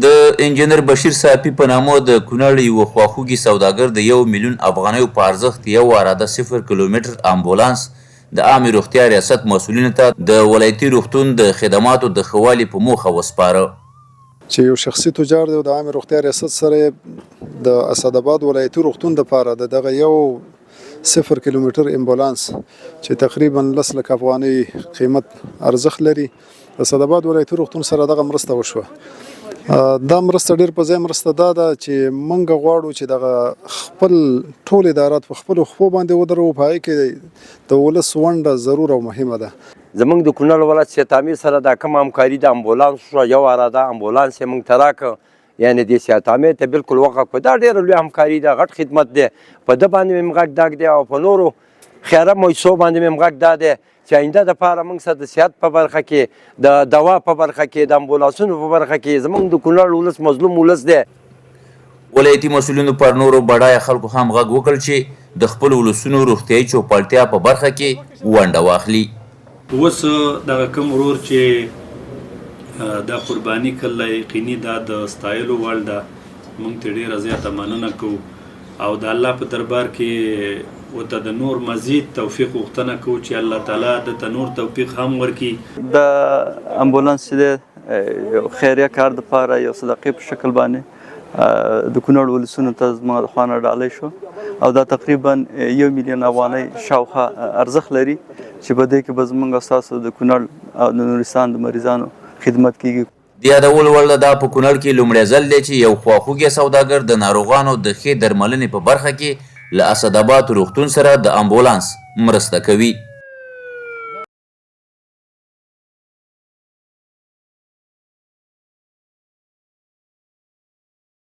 د انجینر بشیر صافي په نامه د کونړ یوه خواخوږي سوداګر د 1 میلیون افغانیو په ارزښت یو واراده 0 کیلومتر امبولانس د عامې روغتیا ریاست مسؤلینو ته د ولایتي روغتون د خدماتو د ښه والي په موخه وسپاره. چې یو شخصي تجار دی د عامې روغتیا ریاست سره د اسداباد ولایتي روغتون دپاره د دغه یو 0 کیلومتر امبولانس چې تقریبا 10 لک افغانۍ قیمت ارزښت لري د اسداباد ولایتي روغتون سره دغه مرسته وشوه. دا مرسته ډېر په ځای مرسته ده چې موږ غواړو چې دغه خپل ټول ادارات په خپلو خپو باندې ودرو، په هغې کې د ولس ونډه ضرور او مهمه ده. زمونږ د کونړ ولایت سیاحت تعمیر سره دا کوم همکاري د امبولانس شوه، یو واراده امبولانس یې موږ ته راکړ، یعنې دې سیاحت تعمیر ته بلکل وقف کړو. دا ډېره لویه همکاري ده، غټ خدمت دی. په ده باندې مې غږ ډک دی او په نورو خیره مؤسسو باندې مې غږ دا دی چې آینده دپاره موږ سره د صحت په برخه کې، د دوا په برخه کې، د امبولانسونو په برخه کې زموږ د کونړ ولس مظلوم ولس دی. ولایتي مسؤلینو پر نورو بډایه خلکو هم غږ وکړ چې د خپلو ولسونو روغتیایي چوپړتیا په برخه کې ونډه واخلي. اوس دغه کوم ورور چې دا قرباني کړله یقیني دا د ستایلو وړ ده، موږ ترې ډېره زیاته مننه کوو او د الله په دربار کې ورته د نور مزید توفیق غوښتنه کوو چې الله تعالی دته نور توفیق هم ورکړي. د امبولانس چې دی یو خیریه کار دپاره یو صدقې په شکل باندې د کونړ ولسونو ته زما د خوا نه ډالۍ شو او دا تقریبا 1 میلیون افغانۍ شاوخوا ارزښت لري چې په دې کې به زموږ ستاسو د کونړ او د نورستان د مریضانو خدمت کیږي. د یادولو وړ ده دا په کونړ کې لومړی ځل دی چې یو خواخوږی سوداګر د ناروغانو د ښې درملنې په برخه کې له اسداباد روغتون سره د امبولانس مرسته کوي.